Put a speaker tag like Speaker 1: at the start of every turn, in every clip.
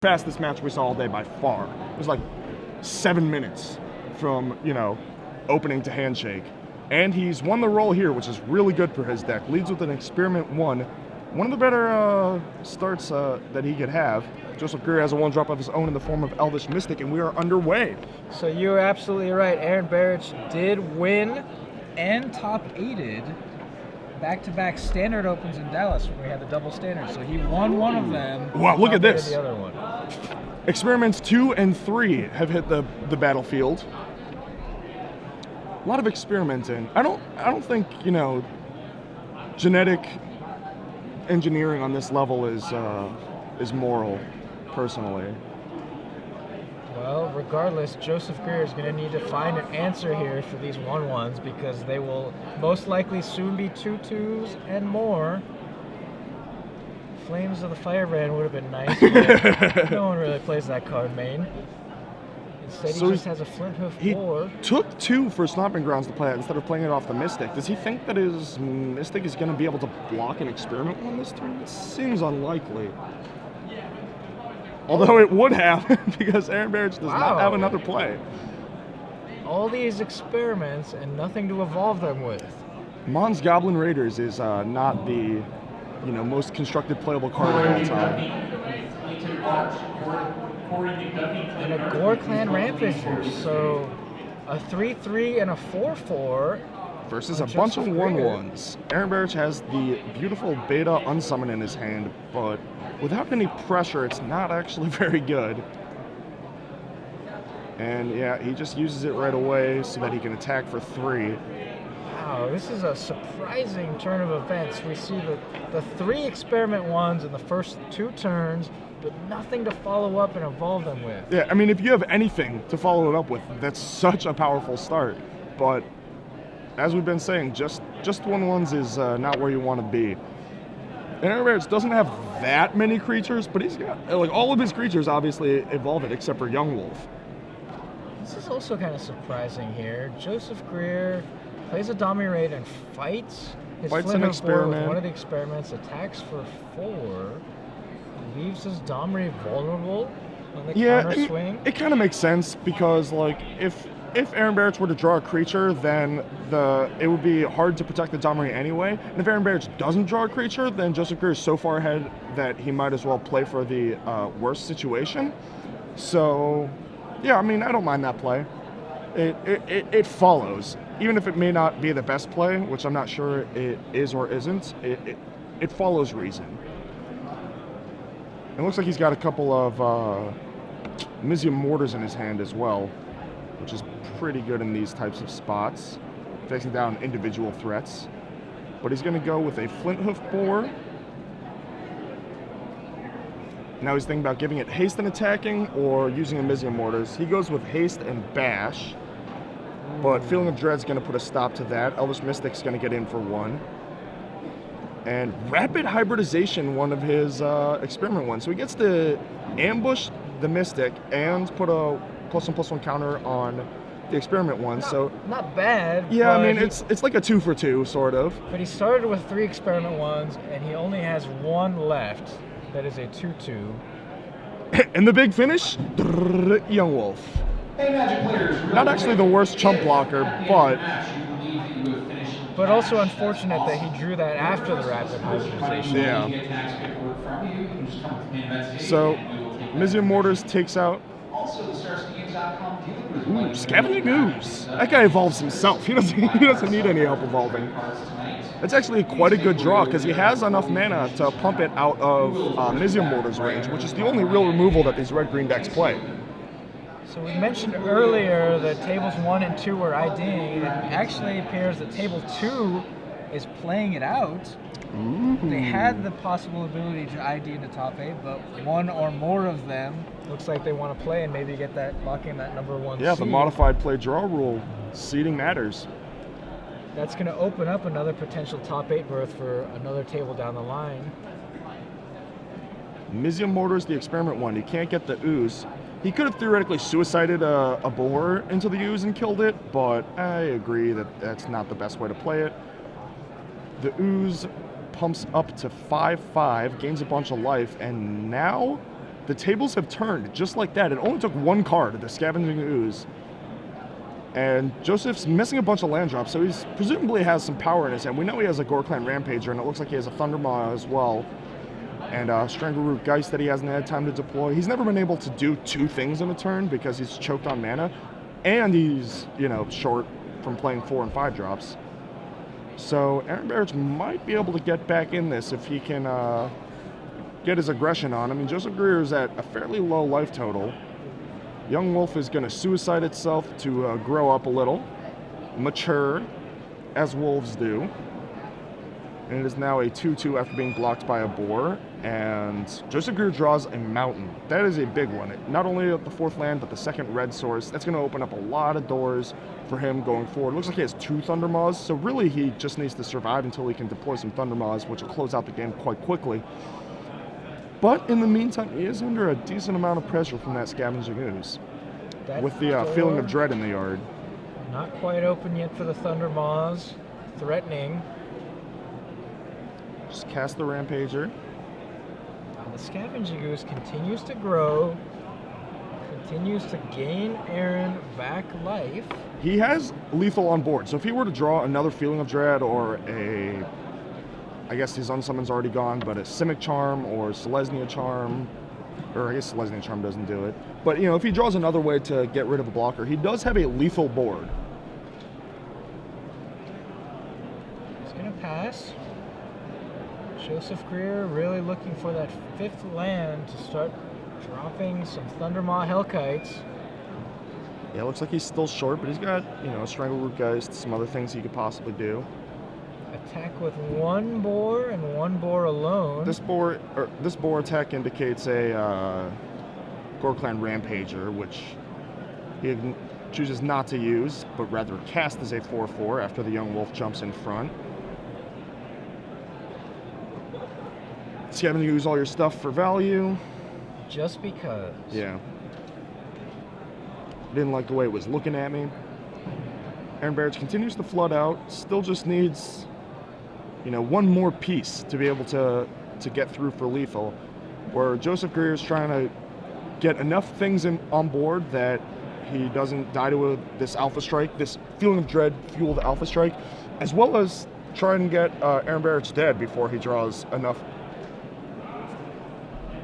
Speaker 1: Fastest match we saw all day by far. It was like 7 minutes from, opening to handshake. And he's won the role here, which is really good for his deck. Leads with an Experiment 1. One of the better starts that he could have. Joseph Greer has a 1-drop of his own in the form of Elvish Mystic, and we are underway.
Speaker 2: So you're absolutely right. Aaron Barich did win and top-8'd back-to-back standard opens in Dallas when we had the double standard. So he won one of them.
Speaker 1: Wow, look at this.
Speaker 2: The other one.
Speaker 1: Experiments 2 and 3 have hit the battlefield. A lot of experimenting. I don't think, genetic engineering on this level is moral, personally.
Speaker 2: Well, regardless, Joseph Greer is going to need to find an answer here for these 1-1s because they will most likely soon be 2-2s and more. Flames of the Firebrand would have been nice, but no one really plays that card main. Instead, he just has a Flint Hoof 4.
Speaker 1: He took 2 for Stomping Grounds to play it instead of playing it off the Mystic. Does he think that his Mystic is going to be able to block an Experiment 1 this turn? It seems unlikely. Although it would have, because Aaron Barich does not have another play.
Speaker 2: All these experiments and nothing to evolve them with.
Speaker 1: Mon's Goblin Raiders is not the most constructed playable card of all time.
Speaker 2: And a Gore Clan Rampager, so a 3-3 and a 4-4.
Speaker 1: Versus a bunch of 1-1s. Aaron Barich has the beautiful Beta Unsummon in his hand, but without any pressure, it's not actually very good. And yeah, he just uses it right away so that he can attack for 3.
Speaker 2: Wow, this is a surprising turn of events. We see the 3 Experiment 1s in the first 2 turns, but nothing to follow up and evolve them with.
Speaker 1: Yeah, I mean, if you have anything to follow it up with, that's such a powerful start. But as we've been saying, just 1-1s is not where you want to be. And Aaron Barich doesn't have that many creatures, but he's got, all of his creatures obviously evolve it, except for Young Wolf.
Speaker 2: This is also kind of surprising here. Joseph Greer plays a Domri Raid and fights his Flint Hoof 4 with one of the experiments, attacks for 4, leaves his Domri vulnerable on the counter swing.
Speaker 1: It kind of makes sense because, if Aaron Barich were to draw a creature, then it would be hard to protect the Domri anyway. And if Aaron Barich doesn't draw a creature, then Joseph Greer is so far ahead that he might as well play for the worst situation. So, yeah, I mean, I don't mind that play. It follows. Even if it may not be the best play, which I'm not sure it is or isn't, it follows reason. It looks like he's got a couple of Mizium Mortars in his hand as well, which is pretty good in these types of spots, facing down individual threats. But he's going to go with a Flint Hoof 4. Now he's thinking about giving it haste and attacking or using a Mizium Mortars. He goes with haste and bash, but Feeling of Dread's going to put a stop to that. Elvish Mystic's going to get in for 1. And Rapid Hybridization, one of his Experiment 1s. So he gets to ambush the Mystic and put a +1/+1 counter on the Experiment 1. So
Speaker 2: not bad.
Speaker 1: Yeah, I mean, it's like a 2 for 2, sort of.
Speaker 2: But he started with 3 Experiment 1s, and he only has 1 left. That is a 2-2.
Speaker 1: And the big finish, Young Wolf. Not actually the worst chump blocker,
Speaker 2: but also unfortunate that he drew that after the Rapid Hybridization.
Speaker 1: Yeah. So, Mizium Mortars takes out. Ooh, Scavenging Ooze. That guy evolves himself. He doesn't need any help evolving. It's actually quite a good draw because he has enough mana to pump it out of Mizium Mortars range, which is the only real removal that these red-green decks play.
Speaker 2: So we mentioned earlier that tables 1 and 2 were IDing. It actually appears that table 2 is playing it out.
Speaker 1: Ooh.
Speaker 2: They had the possible ability to ID in the top 8, but 1 or more of them looks like they want to play and maybe get that, lock in that number 1
Speaker 1: Yeah,
Speaker 2: seed.
Speaker 1: the modified play draw rule. Seeding matters.
Speaker 2: That's going to open up another potential top 8 berth for another table down the line.
Speaker 1: Mizium Mortars, the Experiment 1. He can't get the Ooze. He could have theoretically suicided a boar into the Ooze and killed it, but I agree that that's not the best way to play it. The Ooze pumps up to 5/5, gains a bunch of life, and now the tables have turned just like that. It only took one card, the Scavenging Ooze. And Joseph's missing a bunch of land drops, so he's presumably has some power in his hand. We know he has a Gore-Clan Rampager, and it looks like he has a Thundermaw as well. And Strangleroot Geist that he hasn't had time to deploy. He's never been able to do two things in a turn because he's choked on mana, and he's, short from playing 4 and 5 drops. So Aaron Barich might be able to get back in this if he can get his aggression on. I mean, Joseph Greer is at a fairly low life total. Young Wolf is going to suicide itself to grow up a little, mature, as wolves do. And it is now a 2-2 after being blocked by a boar. And Joseph Greer draws a mountain. That is a big one. Not only the 4th land, but the 2nd red source. That's going to open up a lot of doors for him going forward. Looks like he has 2 Thundermaws, so really he just needs to survive until he can deploy some Thundermaws, which will close out the game quite quickly. But in the meantime, he is under a decent amount of pressure from that Scavenging Ooze. With the feeling of dread in the yard.
Speaker 2: Not quite open yet for the Thundermaws. Threatening.
Speaker 1: Just cast the Rampager.
Speaker 2: The Scavenging Ooze continues to grow. Continues to gain Aaron back life.
Speaker 1: He has lethal on board, so if he were to draw another Feeling of Dread or I guess his Unsummon's already gone, but a Simic Charm or Selesnya Charm, or I guess Selesnya Charm doesn't do it. But, if he draws another way to get rid of a blocker, he does have a lethal board.
Speaker 2: He's going to pass. Joseph Greer really looking for that 5th land to start dropping some Thundermaw Hellkites.
Speaker 1: Yeah, it looks like he's still short, but he's got, a Strangleroot Geist, some other things he could possibly do.
Speaker 2: Attack with 1 boar and 1 boar alone.
Speaker 1: This boar attack indicates a Gore-Clan Rampager, which he chooses not to use, but rather cast as a 4/4 after the Young Wolf jumps in front. So you have to use all your stuff for value.
Speaker 2: Just because.
Speaker 1: Yeah. Didn't like the way it was looking at me. Aaron Barich continues to flood out. Still just needs, one more piece to be able to get through for lethal. Where Joseph Greer is trying to get enough things on board that he doesn't die to this Alpha Strike, this Feeling of Dread fueled Alpha Strike, as well as try and get Aaron Barich dead before he draws enough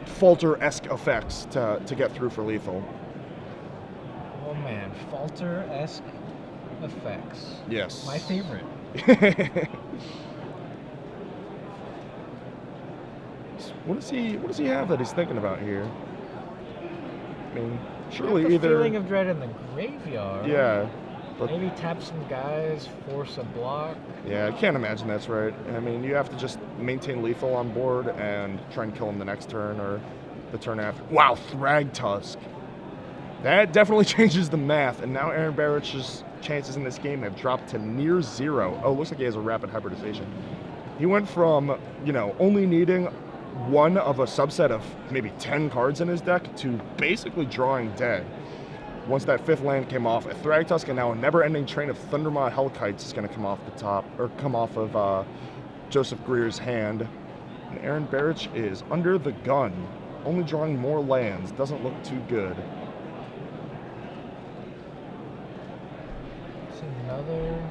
Speaker 1: Falter-esque effects to get through for lethal.
Speaker 2: Oh man, Falter-esque effects.
Speaker 1: Yes.
Speaker 2: My favorite.
Speaker 1: What does he have that he's thinking about here? I mean, surely either
Speaker 2: Feeling of Dread in the graveyard.
Speaker 1: Yeah. But
Speaker 2: maybe tap some guys, force a block.
Speaker 1: Yeah, I can't imagine that's right. I mean, you have to just maintain lethal on board and try and kill him the next turn or the turn after. Wow, Thragtusk. That definitely changes the math, and now Aaron Barich's chances in this game have dropped to near 0. Oh, looks like he has a rapid hybridization. He went from, only needing one of a subset of maybe 10 cards in his deck to basically drawing dead. Once that 5th land came off, a Thragtusk and now a never-ending train of Thundermaw Hellkites is going to come off the top, or come off of Joseph Greer's hand. And Aaron Barich is under the gun, only drawing more lands. Doesn't look too good.
Speaker 2: It's another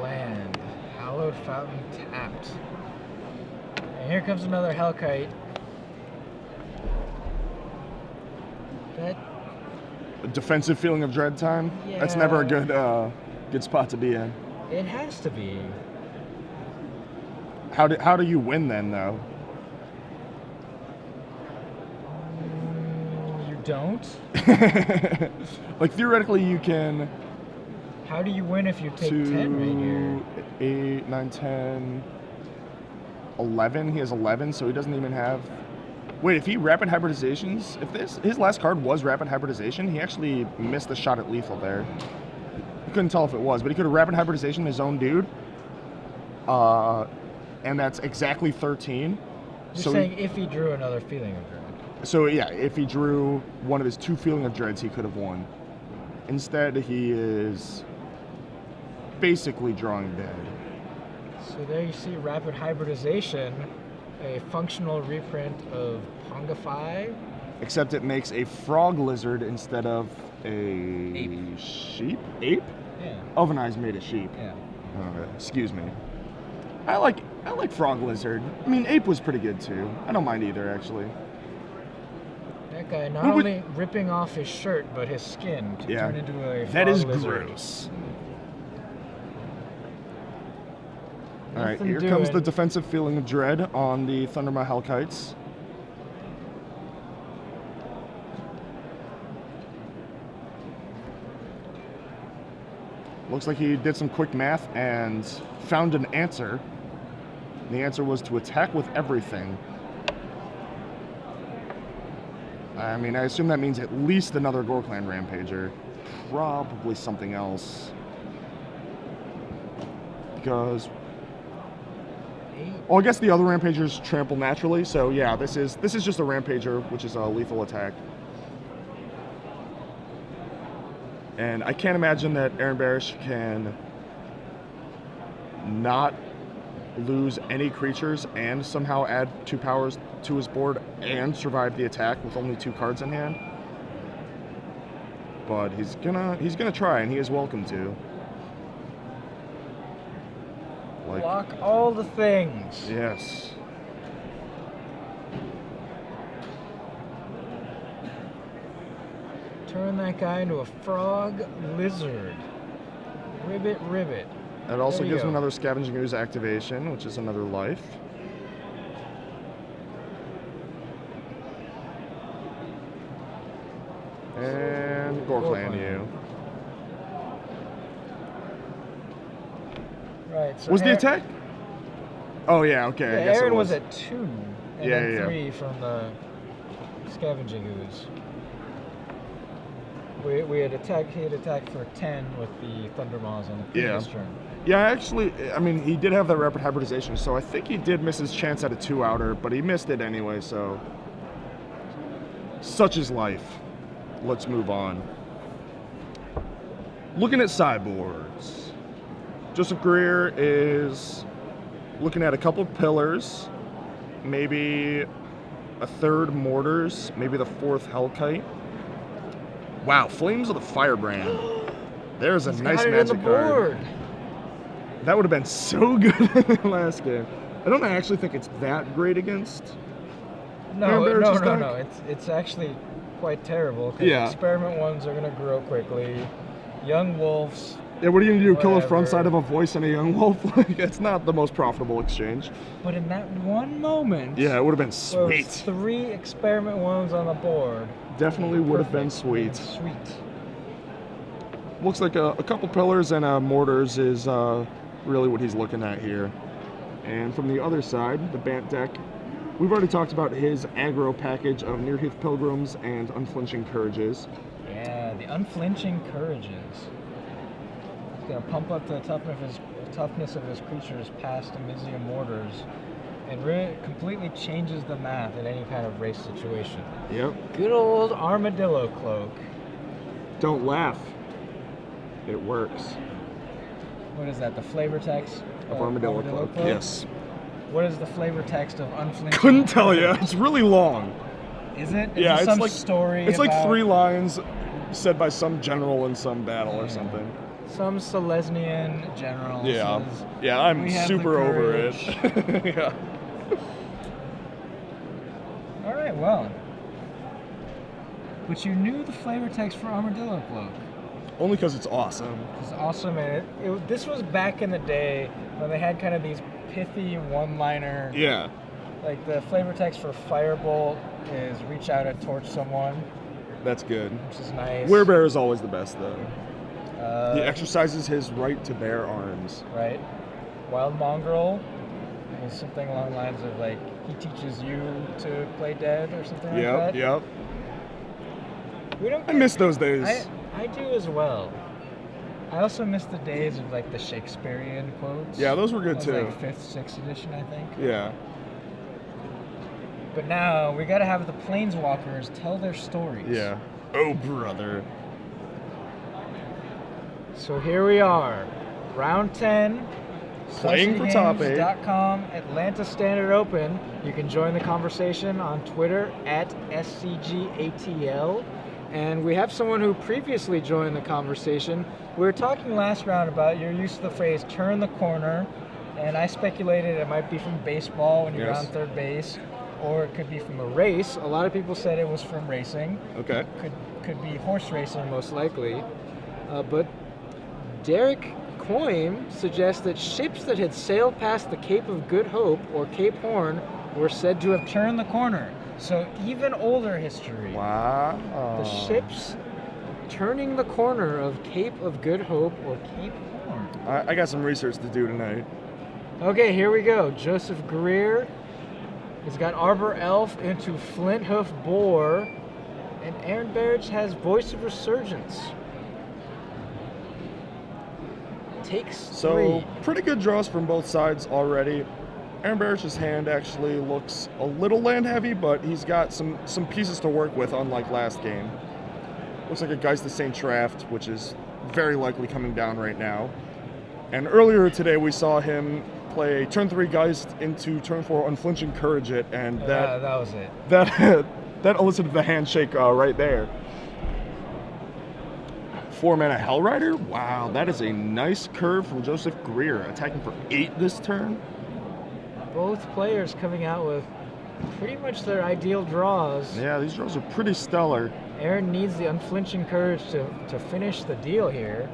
Speaker 2: land. Hallowed Fountain tapped. And here comes another Hellkite. That
Speaker 1: Defensive Feeling of Dread time?
Speaker 2: Yeah.
Speaker 1: That's never a good spot to be in.
Speaker 2: It has to be.
Speaker 1: How do you win then, though?
Speaker 2: You don't?
Speaker 1: Like, theoretically, you can...
Speaker 2: How do you win if you take 10 right here?
Speaker 1: 8, 9, 10, 11. He has 11, so he doesn't even have... Wait, if he rapid hybridizations, his last card was rapid hybridization, he actually missed a shot at lethal there. You couldn't tell if it was, but he could have rapid hybridization his own dude. And that's exactly 13.
Speaker 2: You're saying if he drew another Feeling of Dread.
Speaker 1: So yeah, if he drew one of his 2 Feeling of Dreads, he could have won. Instead, he is basically drawing dead.
Speaker 2: So there you see rapid hybridization, a functional reprint of Pongify.
Speaker 1: except it makes a frog lizard instead of a
Speaker 2: Ape.
Speaker 1: sheep. Ape?
Speaker 2: Yeah.
Speaker 1: Elven Eyes made a sheep.
Speaker 2: Yeah.
Speaker 1: Excuse me. I like frog lizard. I mean, ape was pretty good too. I don't mind either, actually.
Speaker 2: That guy not only ripping off his shirt, but his skin can turn into a frog
Speaker 1: That is
Speaker 2: lizard.
Speaker 1: gross. All right, here comes the defensive feeling of dread on the Thundermaw Hellkites. Looks like he did some quick math and found an answer. The answer was to attack with everything. I mean, I assume that means at least another Gorklan Rampager. Probably something else. Because... well, I guess the other Rampagers trample naturally, so yeah, this is just a Rampager, which is a lethal attack. And I can't imagine that Aaron Barich can not lose any creatures and somehow add 2 powers to his board and survive the attack with only 2 cards in hand. But he's gonna try, and he is welcome to.
Speaker 2: Block all the things.
Speaker 1: Yes.
Speaker 2: Turn that guy into a frog lizard. Ribbit, ribbit.
Speaker 1: That also gives him another Scavenging Ooze activation, which is another life. And Gorklan you.
Speaker 2: Right. So
Speaker 1: was the attack? Oh yeah, okay.
Speaker 2: Yeah,
Speaker 1: I guess
Speaker 2: Aaron
Speaker 1: it
Speaker 2: was at 2, and then 3 from the Scavenging Ooze. We had attacked. He had attacked for 10 with the Thundermaws on the previous turn.
Speaker 1: Yeah, actually, I mean, he did have that rapid hybridization, so I think he did miss his chance at a 2-outer, but he missed it anyway. So, such is life. Let's move on. Looking at sideboards, Joseph Greer is looking at a couple pillars, maybe a 3rd mortars, maybe the 4th Hellkite. Wow, Flames of the Firebrand. There's a nice magic card. That would have been so good in the last game. I don't actually think it's that great against.
Speaker 2: No. It's actually quite terrible. Because experiment ones are gonna grow quickly. Young wolves.
Speaker 1: Yeah, what are you gonna do? Kill a front side of a voice and a young wolf? Like, it's not the most profitable exchange.
Speaker 2: But in that one moment.
Speaker 1: Yeah, it would have been sweet.
Speaker 2: 3 experiment ones on the board.
Speaker 1: Definitely would have been sweet. Looks like a couple pillars and mortars is really what he's looking at here. And from the other side, the Bant deck, we've already talked about his aggro package of Nearheath Pilgrims and Unflinching Courages.
Speaker 2: Yeah, the Unflinching Courages. He's going to pump up the toughness of his creatures past Amizium Mortars. It really completely changes the math in any kind of race situation.
Speaker 1: Yep.
Speaker 2: Good old Armadillo Cloak.
Speaker 1: Don't laugh. It works.
Speaker 2: What is that, the flavor text?
Speaker 1: Of Armadillo Cloak, yes.
Speaker 2: What is the flavor text of Unflinching?
Speaker 1: Couldn't tell you. It's really long.
Speaker 2: Is it?
Speaker 1: Yeah,
Speaker 2: it's some story.
Speaker 1: It's like 3 lines said by some general in some battle or something.
Speaker 2: Some Selesnian general.
Speaker 1: Yeah.
Speaker 2: Says,
Speaker 1: yeah, I'm super over it. Yeah.
Speaker 2: All right, well. But you knew the flavor text for Armadillo Cloak.
Speaker 1: Only because it's awesome.
Speaker 2: It's awesome, and this was back in the day when they had kind of these pithy one-liner.
Speaker 1: Yeah.
Speaker 2: Like the flavor text for Firebolt is reach out and torch someone.
Speaker 1: That's good.
Speaker 2: Which is nice.
Speaker 1: Werebear is always the best, though. He exercises his right to bear arms.
Speaker 2: Right. Wild Mongrel is something along the lines of like he teaches you to play dead or something like that.
Speaker 1: Yep.
Speaker 2: I
Speaker 1: miss those days.
Speaker 2: I do as well. I also miss the days of like the Shakespearean quotes.
Speaker 1: Yeah, those were good too.
Speaker 2: Like 5th, 6th edition, I think.
Speaker 1: Yeah.
Speaker 2: But now we gotta have the Planeswalkers tell their stories.
Speaker 1: Yeah. Oh, brother.
Speaker 2: So here we are, round 10,
Speaker 1: playing for top 8.
Speaker 2: SCGATL.com, Atlanta Standard Open. You can join the conversation on Twitter at SCGATL. And we have someone who previously joined the conversation. We were talking last round about your use of the phrase "turn the corner," and I speculated it might be from baseball when you're on third base, or it could be from a race. A lot of people said it was from racing.
Speaker 1: Okay.
Speaker 2: Could be horse racing, most likely. But Derek Coyme suggests that ships that had sailed past the Cape of Good Hope or Cape Horn were said to have turned the corner. So even older history.
Speaker 1: Wow.
Speaker 2: The ships turning the corner of Cape of Good Hope or Cape Horn.
Speaker 1: I got some research to do tonight.
Speaker 2: Okay, here we go. Joseph Greer has got Arbor Elf into Flint Hoof Boar, and Aaron Barich has Voice of Resurgence. Takes
Speaker 1: So,
Speaker 2: 3.
Speaker 1: pretty good draws from both sides already. Aaron Barich's hand actually looks a little land heavy, but he's got some pieces to work with, unlike last game. Looks like a Geist of St. Traft, which is very likely coming down right now. And earlier today, we saw him play turn 3 Geist into turn 4 Unflinching Courage It, and that
Speaker 2: was it.
Speaker 1: that elicited the handshake right there. 4-mana Hellrider? Wow, that is a nice curve from Joseph Greer, attacking for 8 this turn.
Speaker 2: Both players coming out with pretty much their ideal draws.
Speaker 1: Yeah, these draws are pretty stellar.
Speaker 2: Aaron needs the Unflinching Courage to finish the deal here.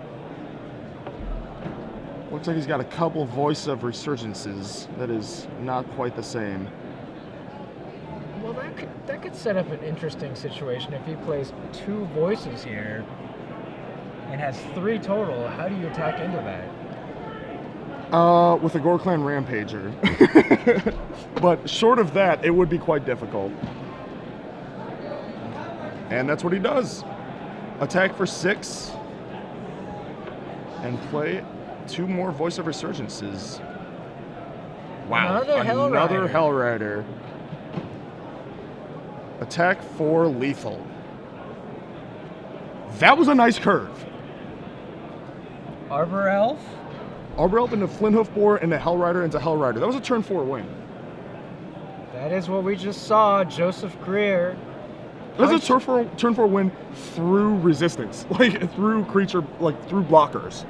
Speaker 1: Looks like he's got a couple Voice of Resurgences. That is not quite the same.
Speaker 2: Well, that could set up an interesting situation if he plays 2 voices here and has 3 total. How do you attack into that?
Speaker 1: With a Gore Clan Rampager. But short of that, it would be quite difficult. And that's what he does. Attack for 6. And play 2 more Voice of Resurgences. Wow, another Hellrider. Attack for lethal. That was a nice curve.
Speaker 2: Arbor Elf?
Speaker 1: Arbor Elf into Flint Hoof Boar into Hellrider into Hellrider. That was a turn 4 win.
Speaker 2: That is what we just saw. Joseph Greer.
Speaker 1: That was a turn 4 win through resistance. Like, through creature, like, through blockers.